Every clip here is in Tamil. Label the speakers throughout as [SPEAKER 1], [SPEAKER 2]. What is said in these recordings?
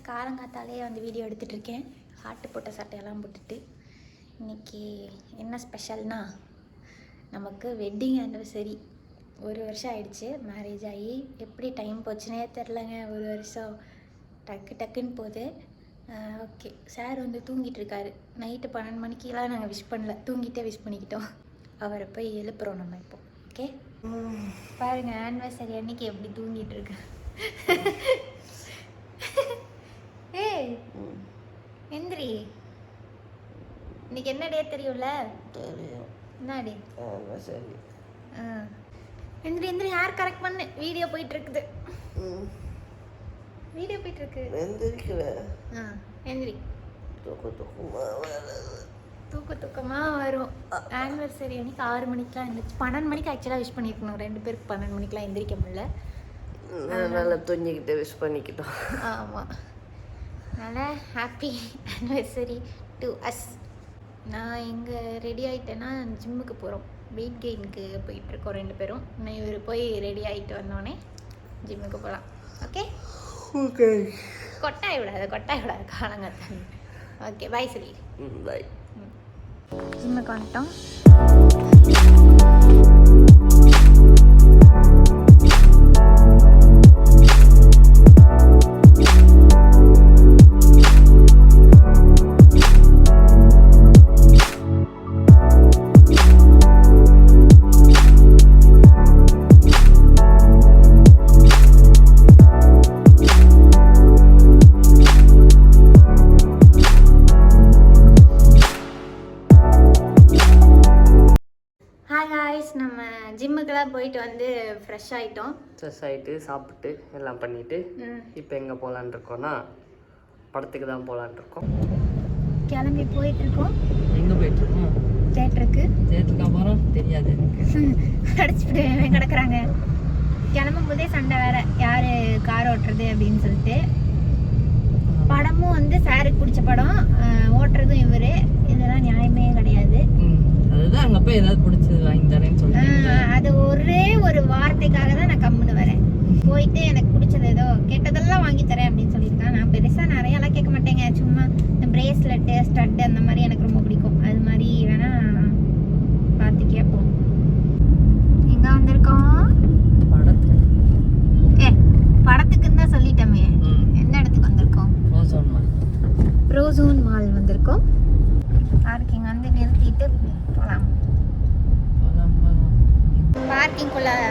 [SPEAKER 1] காலங்காத்தாலே வந்து வீடியோ எடுத்துகிட்ருக்கேன். ஹார்ட்டு போட்ட சட்டையெல்லாம் போட்டுட்டு. இன்றைக்கி என்ன ஸ்பெஷல்னா, நமக்கு வெட்டிங் ஆனிவர்சரி. 1 வருஷம் ஆயிடுச்சு மேரேஜ் ஆகி. எப்படி டைம் போச்சுனே தெரிலங்க. 1 வருஷம் டக்குன்னு போகுது. ஓகே, சார் வந்து தூங்கிட்டு இருக்காரு. நைட்டு 12 மணிக்கெலாம் நாங்கள் விஷ் பண்ணல, தூங்கிட்டே விஷ் பண்ணிக்கிட்டோம். அவரை போய் எழுப்புறோம் நம்ம இப்போ. ஓகே, பாருங்கள் ஆனிவர்சரி அன்னைக்கு எப்படி தூங்கிட்டு இருக்கு. ஏய் எந்திரி, இன்னைக்கு என்ன டே தெரியும்ல?
[SPEAKER 2] தெரியும்.
[SPEAKER 1] என்ன டே?
[SPEAKER 2] சரி.
[SPEAKER 1] எந்திரி எந்திரி, யார் கரெக்ட் பண்ணு? வீடியோ போயிட்டு இருக்குது. வீடியோ போயிட்டு இருக்கு.
[SPEAKER 2] எந்திரிக்கிறேன்.
[SPEAKER 1] எந்திரி. தூக்கமா வரும். ஆனிவர்சரி அன்னைக்கு 6 மணிக்கெலாம் இருந்துச்சு. 12 மணிக்கு ஆக்சுவலாக விஷ் பண்ணியிருக்கணும். 2 பேருக்கு 12 மணிக்கெலாம் எந்திரிக்க முடியல.
[SPEAKER 2] நல்லா தூங்கிக்கிட்டு விஷ் பண்ணிக்கிட்டோம்.
[SPEAKER 1] ஆமாம், அதனால் ஹாப்பி ஆனிவர்சரி டு அஸ். நான் எங்கே ரெடி ஆகிட்டேன்னா ஜிம்முக்கு போகிறோம். வெயிட் கெயினுக்கு போயிட்டுருக்கோம் 2 பேரும். இன்னும் இவர் போய் ரெடி ஆகிட்டு வந்தோடனே ஜிம்முக்கு போகலாம். ஓகே
[SPEAKER 2] ஓகே,
[SPEAKER 1] கொட்டாய் விடாது காலங்காத்தான். ஓகே, பாய் சொல்லி.
[SPEAKER 2] பாய்.
[SPEAKER 1] ஜிம்முக்கு வந்துட்டோம். நம்ம ஜிம்முக்கெல்லாம் போயிட்டு வந்து ஃப்ரெஷ் ஆகிட்டோம்.
[SPEAKER 2] ஃப்ரெஷ் ஆகிட்டு சாப்பிட்டு எல்லாம் பண்ணிவிட்டு இப்போ எங்கே போகலான் இருக்கோன்னா படத்துக்கு தான் போகலான் இருக்கோம்.
[SPEAKER 1] கிளம்பி போயிட்டுருக்கோம்.
[SPEAKER 2] எங்கே போயிட்டுருக்கோம்?
[SPEAKER 1] தேட்டருக்கு.
[SPEAKER 2] அப்புறம் தெரியாது
[SPEAKER 1] அடிச்சுட்டு கிடக்குறாங்க. கிளம்பும் போதே சண்டை வேற, யார் கார் ஓட்டுறது அப்படின்னு சொல்லிட்டு. படமும் வந்து சாருக்கு பிடிச்ச படம், ஓட்டுறதும் இவர். இதெல்லாம் நியாயமே கிடையாது.
[SPEAKER 2] அதுதான் அங்கே போய் ஏதாவது பிடிச்சது வாங்கி தரேன்னு சொல்லிட்டு
[SPEAKER 1] அது ஒரே ஒரு வார்த்தைக்காக தான் நான் கம்முன்னு வரேன். போயிட்டு எனக்கு பிடிச்சது ஏதோ கேட்டதெல்லாம் வாங்கி தரேன் அப்படின்னு சொல்லியிருக்கேன். நான் பெருசாக நிறையெல்லாம் கேட்க மாட்டேங்க. சும்மா இந்த பிரேஸ்லெட்டு, ஸ்டட்டு அந்த மாதிரி எனக்கு ரொம்ப பிடிக்கும். அது மாதிரி வேணா பார்த்து கேட்போம். எங்கே வந்திருக்கோம்? படத்துக்குன்னு தான் சொல்லிட்டோமே. எந்த இடத்துக்கு வந்திருக்கோம்? ப்ரோசோன் மால் வந்திருக்கோம். பார்க்கிங் வந்து நிறுத்திட்டு போகலாம்.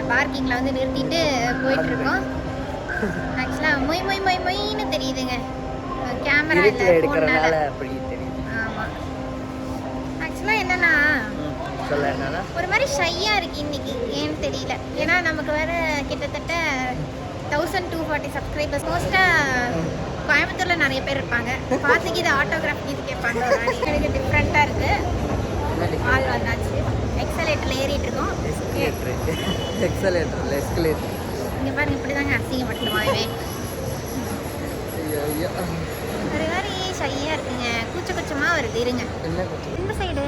[SPEAKER 1] பார்க்கிங்கில் வந்து நிறுத்திட்டு போயிட்டுருக்கோம். ஆக்சுவலாக மொய்ன்னு தெரியுதுங்க கேமரா இல்லை. ஆமாம், ஆக்சுவலாக என்னென்னா ஒரு மாதிரி ஷையாக இருக்குது இன்றைக்கி. ஏன்னு தெரியல. ஏன்னா நமக்கு வேறு கிட்டத்தட்ட 1240 சப்ஸ்கிரைபர்ஸ். மோஸ்ட்டாக கோயம்புத்தூரில் நிறைய பேர் இருப்பாங்க. பார்த்துக்கு இது ஆட்டோகிராஃப் இது கேட்பாங்க. எனக்கு டிஃப்ரெண்ட்டாக இருக்குது. ஆள் வந்தாச்சு. எக்ஸலேட்டரில் ஏறிட்டு இருக்கோம். இங்கே பாருங்க, இப்படி தாங்க அசிங்கப்பட்டுவாவே. ஒரு மாதிரி ஷையாக இருக்குங்க. கூச்சமாக வருது. இருங்க, இந்த சைடு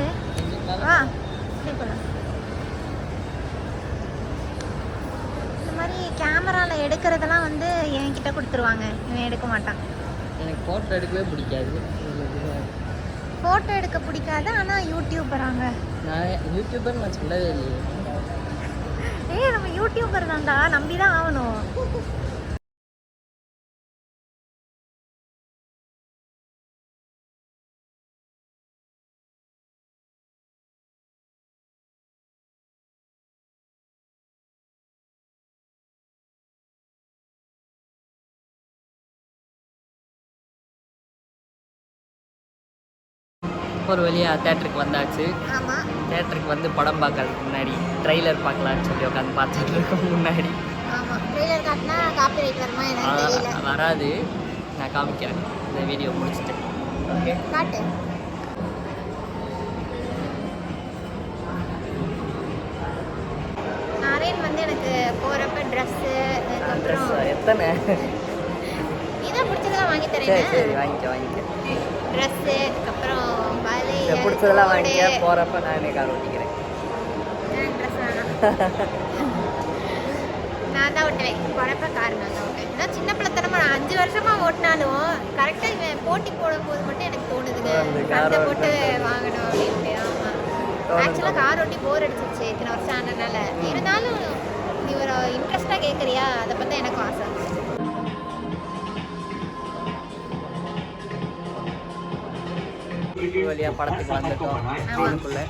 [SPEAKER 1] வா. போகலாம். இந்த மாதிரி கேமராவில் எடுக்கிறதெல்லாம் வந்து என்கிட்ட கொடுத்துருவாங்க. இவன் எடுக்க மாட்டான்.
[SPEAKER 2] எனக்கு ஃபோட்டோ எடுக்கவே பிடிக்காது.
[SPEAKER 1] ஃபோட்டோ எடுக்க பிடிக்காது, ஆனால் யூடியூபராங்க.
[SPEAKER 2] நான் யூடியூபர் நான் சொல்லவே இல்லையே.
[SPEAKER 1] நம்ம யூடியூபர் தான்டா, நம்பி தான் ஆகணும்.
[SPEAKER 2] ஒரு வழியாக தேட்டருக்கு வந்தாச்சு.
[SPEAKER 1] ஆமாம்,
[SPEAKER 2] தேட்டருக்கு வந்து படம் பார்க்கறதுக்கு முன்னாடி ட்ரெய்லர் பார்க்கலான்னு சொல்லி உட்காந்து பார்த்துட்டு இருக்கோம் முன்னாடி.
[SPEAKER 1] ஆமாம், ட்ரெய்லர் காட்டினா காப்பிரைட் வருமா என்னன்னு தெரியல.
[SPEAKER 2] வராது, நான் காமிக்கிறேன் இந்த வீடியோ முடிச்சுட்டு. ஓகே,
[SPEAKER 1] காட்டு. நாரேன் வந்து எனக்கு போகிறப்ப ட்ரெஸ்ஸு, அதுக்கப்புறம்
[SPEAKER 2] எத்தனை
[SPEAKER 1] இதான் பிடிச்சதெல்லாம் வாங்கி தரேன்.
[SPEAKER 2] சரி வாங்கிக்க.
[SPEAKER 1] ட்ரெஸ்ஸு, அதுக்கப்புறம்
[SPEAKER 2] பிடிச்சதெல்லாம் வாங்கிக்க. போகிறப்ப நான் என்ன கார் ஓட்டிக்கிறேன்.
[SPEAKER 1] ட்ரெஸ் வேணாம், நான் தான் ஓட்டுவேன். போகிறப்ப கார் நான் தான் ஓட்டுவேன். ஏன்னா சின்ன பிள்ளைத்தனமாக 5 வருஷமாக ஓட்டினாலும் போட்டி போடும்போது மட்டும் எனக்கு தோணுதுங்க சண்டை போட்டு வாங்கணும் அப்படின்ட்டு. ஆமாம், ஆக்சுவலாக கார் ஓட்டி போர் அடிச்சிருச்சு இத்தனை வருஷம் ஆனதுனால. இருந்தாலும் நீ ஒரு இன்ட்ரெஸ்டாக கேட்குறியா, அதை பற்றி எனக்கும் ஆசை இருந்துச்சு.
[SPEAKER 2] வழியாக படத்துக்கு வந்துட்டோம். வீட்டுக்குள்ளே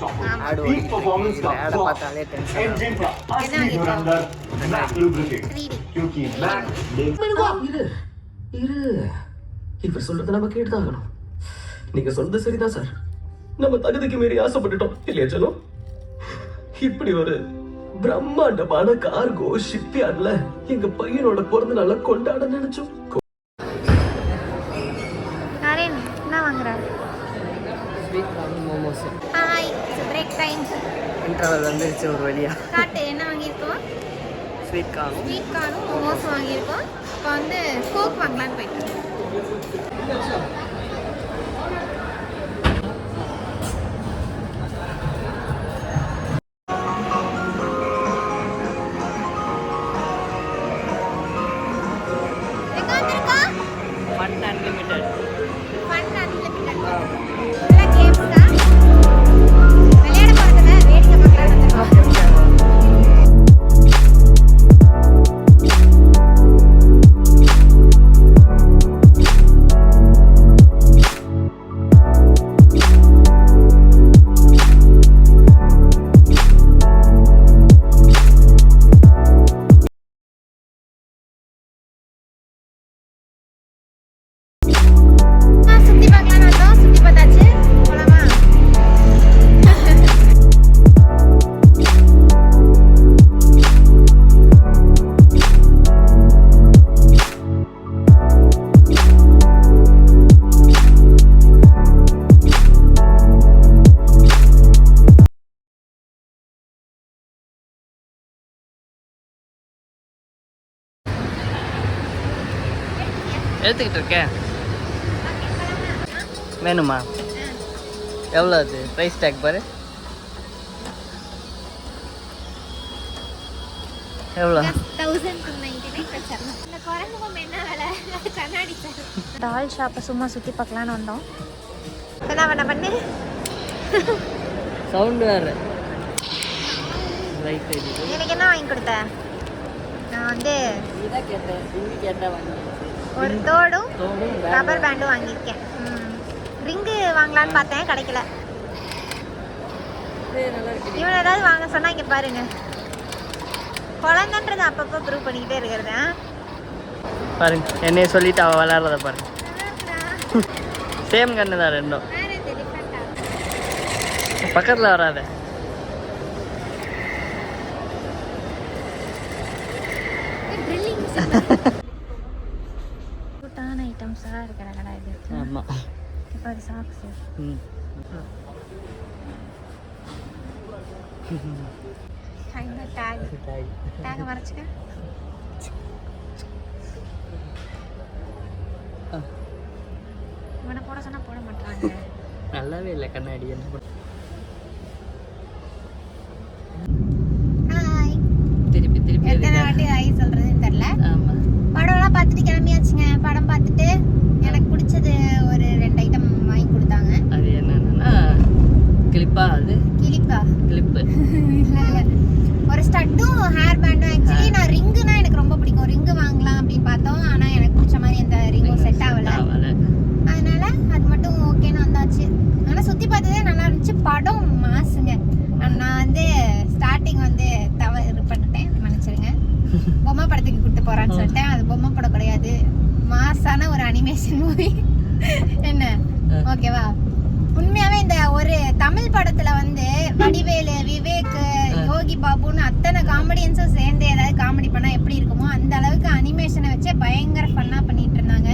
[SPEAKER 2] ஆடு ஓடிட்டு ஆடை பார்த்தாலே டென்ஷன்.
[SPEAKER 1] என்ன வாங்கிருக்கோம்? 3D.
[SPEAKER 3] இரு இவர் சொல்றத நம்ம கேட்டுதான். நீங்க சொல்றது சரிதான் சார். நம்ம தகுதிக்கு மீறி ஆசைப்பட்டுட்டோம் இல்லையா சொல்லும். இப்படி ஒரு பிரம்மாண்டமான கார்கோ ஷிப்யார்ட்ல எங்க பையனோட பிறந்த நாள கொண்டாட நினைச்சோம்.
[SPEAKER 1] நரேன் என்ன வாங்குற?
[SPEAKER 2] Sweet corn momos.
[SPEAKER 1] Hi, break time.
[SPEAKER 2] Interval வந்துருச்சு ஒரு வழியா.
[SPEAKER 1] காட்டு என்ன வாங்கியிருக்கோம்?
[SPEAKER 2] ஸ்வீட் கார்னும்
[SPEAKER 1] ஸ்வீட் கார்னும் மோமோஸ் வாங்கியிருக்கோம். இப்போ வந்து கோக் வாங்கலான்னு போயிட்டு. எங்க வந்திருக்கோம்?
[SPEAKER 2] Fun unlimited.
[SPEAKER 1] Fun unlimited. எல்லாம் கேம்ஸ் தான். விளையாட போறதில்ல, வேடிக்கை பார்க்கலாம்னு வந்திருக்கோம். சுத்தி பார்க்கலாம்னு வந்தோம். சுத்தி பார்த்தாச்சு. போலாமா?
[SPEAKER 2] எடுத்துக்கிட்டு இருக்கேன். வேணுமா? எவ்வளோ அது ப்ரைஸ் டேக் பாரு. எவ்வளோ?
[SPEAKER 1] 1299 வச்சிடலாம். இந்த குரங்கு பொம்மை என்ன வேலை? கண்ணாடி சார். டால் ஷாப்பை சும்மா சுற்றி பார்க்கலான்னு வந்தோம். என்ன பண்ணு?
[SPEAKER 2] சவுண்டு வேறு. Right side.
[SPEAKER 1] எனக்கு என்ன வாங்கி கொடுத்த? நான் வந்து
[SPEAKER 2] இதான் கேட்டேன். இங்கே கேட்டால் வாங்கி
[SPEAKER 1] ஒரு தோடும் ரப்பர் பேண்டும் வாங்கியிருக்கேன். ரிங்கு வாங்கலான்னு பார்த்தேன், கிடைக்கல. இவன் ஏதாவது வாங்க சொன்னா இங்கே பாருங்க, குழந்தைன்றது அப்பப்போ ப்ரூவ் பண்ணிக்கிட்டே இருக்கிறது.
[SPEAKER 2] பாருங்க, என்னைய சொல்லிட்டு அவள் விளையாடுறத பாருங்க. சேம் கண்ணு தான் ரெண்டும். பக்கத்தில் வராத. கூட்டான ஐட்டம்ஸாக இருக்கிற கடை இது. ஆமாம், இப்போ அது சாக்ஸு. டேக் மறைச்சிக்க. இவனை போட சொன்னா போட மாட்டாங்க. நல்லாவே இல்லை கண்ணாடி.
[SPEAKER 1] ஹாய்.
[SPEAKER 2] திருப்பி திருப்பி
[SPEAKER 1] எத்தனை வாட்டி ஹாய் சொல்றதுன்னு தெரியல.
[SPEAKER 2] ஆமாம்,
[SPEAKER 1] படம்லாம் பார்த்துட்டு கிளம்பியாச்சுங்க. படம் பார்த்துட்டு எனக்கு பிடிச்சது ஒரு 2 ஐட்டம் வாங்கி கொடுத்தாங்க.
[SPEAKER 2] அது என்னன்னா கிளிப்பா. அது கிளிப்பு
[SPEAKER 1] ஒரு ஸ்டட்டும் ஹேர் பேண்டும். ஆக்சுவலி நான் ரிங்குனா எனக்கு ரொம்ப பிடிக்கும். ரிங்கு வாங்கலாம் அப்படின்னு பார்த்தோம். ஆனால் எனக்கு பிடிச்ச மாதிரி எந்த ரிங்கும் செட் ஆகலை. அதனால அது மட்டும் ஓகேன்னு வந்தாச்சு. ஆனால் சுற்றி பார்த்ததே நல்லா இருந்துச்சு. படம் மாசுங்க. நான் வந்து ஸ்டார்டிங் வந்து தவறு பண்ணிட்டேன், மன்னிச்சிருங்க. பொம்மை படத்துக்கு கூப்பிட்டு போகிறான்னு சொல்லிட்டேன். அது பொம்மை படம் கிடையாது, மாசான ஒரு அனிமேஷன் மூவி. என்ன ஓகேவா? உண்மையாவே இந்த ஒரு தமிழ் படத்துல வந்து வடிவேலு, விவேக், யோகி பாபுன்னு அத்தனை காமெடியன்ஸும் சேர்ந்து ஏதாவது காமெடி பண்ணா எப்படி இருக்குமோ அந்த அளவுக்கு அனிமேஷனை வச்சே பயங்கர ஃபன்னா பண்ணிட்டு இருந்தாங்க.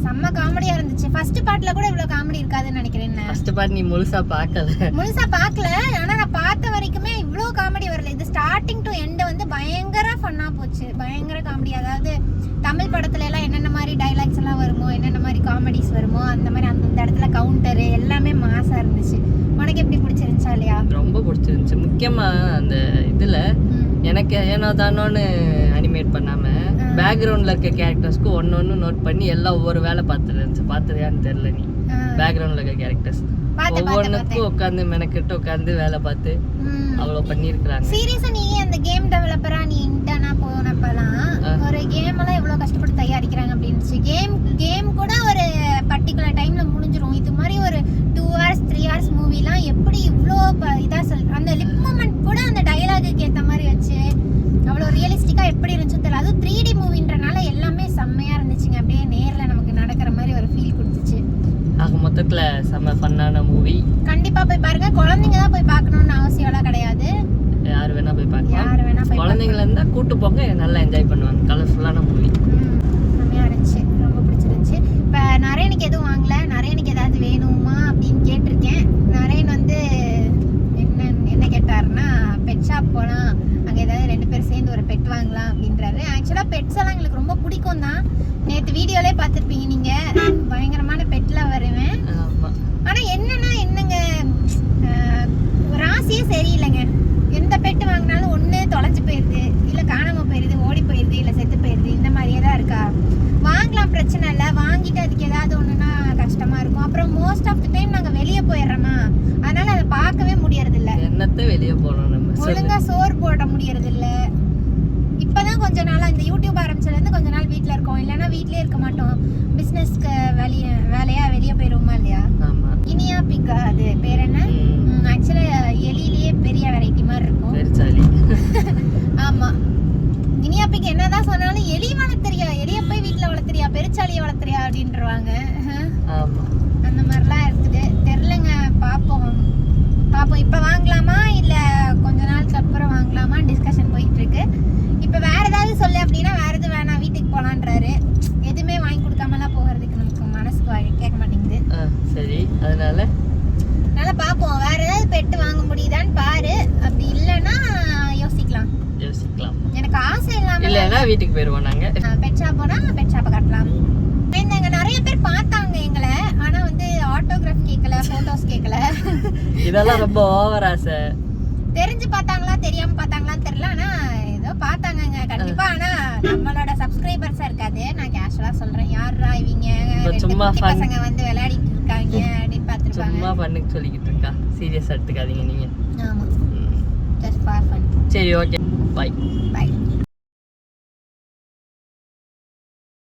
[SPEAKER 1] செம்ம காமெடியா இருந்துச்சு. ஃபர்ஸ்ட் பார்ட்ல கூட இவ்வளவு காமெடி இருக்காதுன்னு நினைக்கிறேன்.
[SPEAKER 2] ஃபர்ஸ்ட் பார்ட் நீ முழுசா பார்க்கல. ஆனா நான் பார்த்த வரைக்குமே இவ்வளவு காமெடி வரல. இது ஸ்டார்டிங் டு எண்ட் வந்து பயங்கர ஃபன்னா போச்சு. பயங்கர காமெடி. அதாவது தமிழ் படத்துல எல்லாம் என்னென்ன மாதிரி டைலாக்ஸ் எல்லாம் வருமோ, என்னென்ன மாதிரி காமெடிஸ் வருமோ, அந்த மாதிரி அந்த இடத்துல கவுண்டரு எல்லாமே மாசா இருந்துச்சு. உனக்கு எப்படி பிடிச்சிருந்துச்சா இல்லையா? ரொம்ப பிடிச்சிருந்துச்சு. முக்கியமா அந்த இதுல எனக்கு ஏனோ தானோன்னு அனிமேட் பண்ணாம
[SPEAKER 4] பேக்ரவுண்ட்ல இருக்க கேரக்டர்ஸ்க்கு ஒன்னு நோட் பண்ணி எல்லாம் ஒவ்வொரு வேலை பார்த்துட்டு இருந்துச்சு. பார்த்துறியான்னு தெரியல நீ. பேக்ரவுண்ட்ல இருக்க கேரக்டர்ஸ் ஒவ்வொன்றுக்கும் உட்காந்து மெனக்கிட்டு உட்காந்து வேலை பார்த்து அவ்வளோ பண்ணியிருக்கிறாங்க.
[SPEAKER 2] சீரியஸா நீ அந்த கேம் டெவலப்பரா நீ இன்டர்னா போனப்பலாம் ஒரு கேம் எல்லாம் எவ்வளவு கஷ்டப்பட்டு தயாரிக்கிறாங்க அப்படின்னு. கேம் கூட ஒரு பர்டிகுலர் டைம்ல முடிஞ்சிரும். இது மாதிரி ஒரு 2 hours 3 hours மூவிலாம் எப்படி இவ்வளோ இதா அந்த லிப் மூமெண்ட் கூட அந்த டயலாகுக்கு ஏற்ற மாதிரி வச்சு அவ்வளோ ரியலிஸ்டிக்கா எப்படி இருந்துச்சு தெரியல. அதுவும் 3D மூவின்றனால எல்லாமே செம்மையா இருந்துச்சுங்க. அப்படியே நேர்ல நமக்கு நடக்கிற மாதிரி ஒரு ஃபீல் கொடுத்துச்சு.
[SPEAKER 4] ஆக மொத்தத்துல செம்ம ஃபன்னான மூவி.
[SPEAKER 2] கண்டிப்பா போய் பாருங்க. குழந்தைங்க தான் போய் பார்க்கணும்னு அவசியம்லாம் கிடையாது.
[SPEAKER 4] யார் வேணா போய் பார்க்கலாம். குழந்தைங்கள இருந்தா கூட்டு போங்க, நல்லா என்ஜாய் பண்ணுவாங்க. கலர்ஃபுல்லான மூவி.
[SPEAKER 2] செம்மையா இருந்துச்சு. ரொம்ப பிடிச்சிருந்துச்சு. இப்போ நரேனுக்கு எதுவும் வாங்கல. நரேனுக்கு ஏதாவது வேணுமா அப்படின்னு கேட்டிருக்கேன். நரேன் வந்து என்ன கேட்டாருன்னா பெட் ஷாப் போகலாம், அங்கே ஏதாவது 2 பேர் சேர்ந்து ஒரு பெட் வாங்கலாம் அப்படின்றாரு. ஆக்சுவலாக பெட்ஸ் எல்லாம் எங்களுக்கு ரொம்ப பிடிக்கும் தான். நேற்று வீடியோலே பார்த்துருப்பீங்க நீங்க. பயங்கரமான பெட்லாம் வருவேன். ஆனா என்னங்க ராசியே சரியில்லைங்க. எந்த பெட்டு வாங்கினாலும் ஒண்ணு தொலைஞ்சு போயிருது, இல்ல காணாம போயிருது, ஓடி போயிருது, இல்ல செத்து போயிருது. இந்த மாதிரியே தான் இருக்கா. வாங்கலாம், பிரச்சனை இல்லை. வாங்கிட்டு அதுக்கு ஏதாவது ஒண்ணுன்னா கஷ்டமா இருக்கும். அப்புறம் மோஸ்ட் ஆஃப் த டைம் நாங்க வெளியே போயிடுறோமா, அதனால அதை பார்க்கவே முடியறது இல்ல.
[SPEAKER 4] என்னத்த வெளியே போனோம், நம்ம
[SPEAKER 2] ஒழுங்கா சோறு போட முடியறது இல்ல. இப்பதான் கொஞ்ச நாளா இந்த யூடியூப் ஆரம்பிச்சதுல இருந்து கொஞ்ச நாள் வீட்ல இருக்கோம். இல்லைன்னா வீட்லயே இருக்க மாட்டோம். பிசினஸ்க்கு வேலையா வெளியே போயிருவோமா இல்லையா. இனியா பிக்கா அது பேர் என்ன? ஆக்சுவலா எலியிலேயே பெரிய வெரைட்டி மாதிரி இருக்கும். ஆமா, இனியா பிக் என்னதான் சொன்னாலும் எலி வளர்த்துறியா, எலிய போய் வீட்டுல வளர்த்துறியா, பெருச்சாலியை வளர்த்துறியா அப்படின்றவாங்க. அந்த மாதிரிலாம் இருக்குது. தெரிலங்க, பாப்போம். இப்ப வாங்கலாமா இல்ல கொஞ்ச நாளுக்கு அப்புறம் வாங்கலாமா டிஸ்கஷன் போயிட்டு இருக்கு. இப்ப வேற ஏதாவது சொல்லு அப்படின்னா வேற எதுவும் வேணாம், வீட்டுக்கு போலான்றாரு. எதுவுமே வாங்கி கொடுக்காமலாம் போகிறதுக்கு நமக்கு மனசுக்கு கேட்க மாட்டேங்குது.
[SPEAKER 4] சரி, அதனால
[SPEAKER 2] பாப்போம். வேற ஏதாவது பெட்டு வாங்க முடியுதான்னு பாரு. அப்படி இல்லைன்னா யோசிக்கலாம். எனக்கு ஆசை இல்லாம
[SPEAKER 4] வீட்டுக்கு போயிருவோம். நாங்க
[SPEAKER 2] பெட் ஷாப் போனா பெட் ஷாப்பை கட்டலாம். நிறைய பேர் பார்த்தாங்க எங்களை. ஆனா வந்து ஆட்டோகிராஃப் கேட்கல, போட்டோஸ் கேட்கல.
[SPEAKER 4] இதெல்லாம் ரொம்ப ஓவர் ஆசை.
[SPEAKER 2] தெரிஞ்சு பார்த்தாங்களா தெரியாம பார்த்தாங்களான்னு தெரியல. ஆனா ஏதோ பார்த்தாங்க கண்டிப்பா. ஆனா நம்மளோட சப்ஸ்கிரைபர்ஸா இருக்காது. நான் கேஷுவலா சொல்றேன். யாரா இவங்க
[SPEAKER 4] சும்மா
[SPEAKER 2] பசங்க வந்து விளையாடிட்டு இருக்காங்க அப்படின்னு பார்த்துருப்பாங்க.
[SPEAKER 4] சும்மா பண்ணுக்கு சொல்லிக்கிட்டு இருக்கா. சீரியஸா எடுத்துக்காதீங்க நீங்க.
[SPEAKER 2] ஆமா, ஜஸ்ட் ஃபார் ஃபன்.
[SPEAKER 4] சரி, ஓகே, பை.